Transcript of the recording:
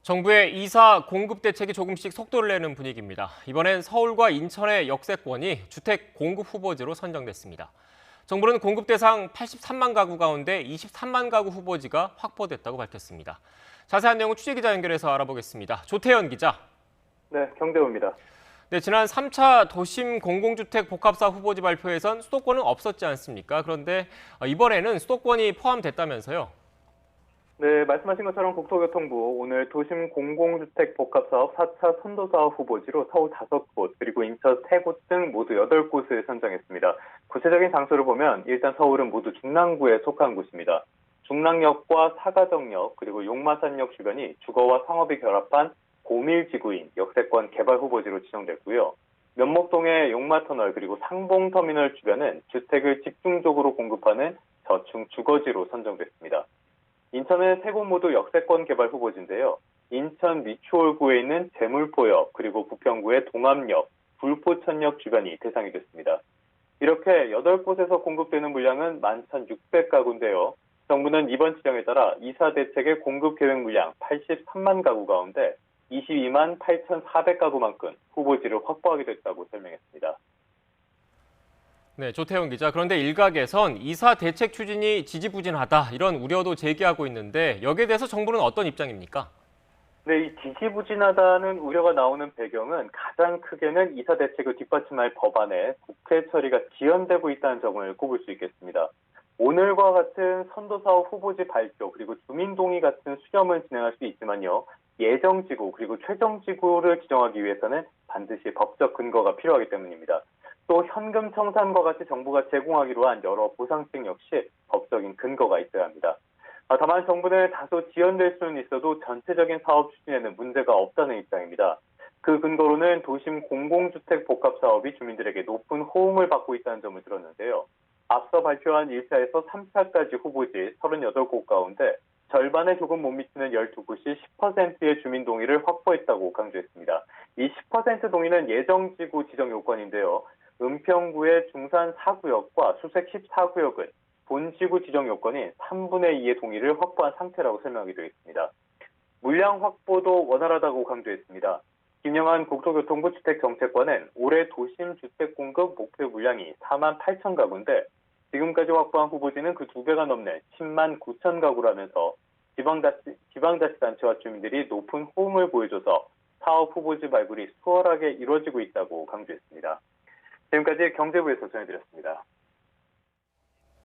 정부의 이사 공급 대책이 조금씩 속도를 내는 분위기입니다. 이번엔 서울과 인천의 역세권이 주택 공급 후보지로 선정됐습니다. 정부는 공급 대상 83만 가구 가운데 23만 가구 후보지가 확보됐다고 밝혔습니다. 자세한 내용은 취재기자 연결해서 알아보겠습니다. 조태현 기자. 네, 경대호입니다. 네, 지난 3차 도심 공공주택 복합사 후보지 발표에선 수도권은 없었지 않습니까? 그런데 이번에는 수도권이 포함됐다면서요? 네, 말씀하신 것처럼 국토교통부 오늘 도심 공공주택 복합사업 4차 선도사업 후보지로 서울 5곳, 그리고 인천 3곳 등 모두 8곳을 선정했습니다. 구체적인 장소를 보면 일단 서울은 모두 중랑구에 속한 곳입니다. 중랑역과 사가정역, 그리고 용마산역 주변이 주거와 상업이 결합한 고밀지구인 역세권 개발 후보지로 지정됐고요. 면목동의 용마터널 그리고 상봉터미널 주변은 주택을 집중적으로 공급하는 저층 주거지로 선정됐습니다. 인천은 3곳 모두 역세권 개발 후보지인데요. 인천 미추홀구에 있는 제물포역, 그리고 부평구의 동암역, 불포천역 주변이 대상이 됐습니다. 이렇게 8곳에서 공급되는 물량은 11,600가구인데요. 정부는 이번 지정에 따라 이사 대책의 공급 계획 물량 83만 가구 가운데 22만 8,400가구만큼 후보지를 확보하게 됐다고 설명했습니다. 네, 조태현 기자. 그런데 일각에선 이사 대책 추진이 지지부진하다 이런 우려도 제기하고 있는데 여기에 대해서 정부는 어떤 입장입니까? 네, 이 지지부진하다는 우려가 나오는 배경은 가장 크게는 이사 대책을 뒷받침할 법안에 국회 처리가 지연되고 있다는 점을 꼽을 수 있겠습니다. 오늘과 같은 선도사업 후보지 발표 그리고 주민동의 같은 수렴은 진행할 수 있지만요. 예정지구 그리고 최종지구를 지정하기 위해서는 반드시 법적 근거가 필요하기 때문입니다. 또 현금 청산과 같이 정부가 제공하기로 한 여러 보상책 역시 법적인 근거가 있어야 합니다. 다만 정부는 다소 지연될 수는 있어도 전체적인 사업 추진에는 문제가 없다는 입장입니다. 그 근거로는 도심 공공주택 복합사업이 주민들에게 높은 호응을 받고 있다는 점을 들었는데요. 앞서 발표한 1차에서 3차까지 후보지 38곳 가운데 절반에 조금 못 미치는 12곳이 10%의 주민 동의를 확보했다고 강조했습니다. 이 10% 동의는 예정지구 지정 요건인데요. 은평구의 중산 4구역과 수색 14구역은 본지구 지정 요건인 3분의 2의 동의를 확보한 상태라고 설명하게 되어 있습니다. 물량 확보도 원활하다고 강조했습니다. 김영한 국토교통부 주택정책관은 올해 도심 주택 공급 목표 물량이 4만 8천 가구인데 지금까지 확보한 후보지는 그 2배가 넘는 10만 9천 가구라면서 지방자치단체와 주민들이 높은 호응을 보여줘서 사업 후보지 발굴이 수월하게 이루어지고 있다고 강조했습니다. 지금까지 경제부에서 전해드렸습니다.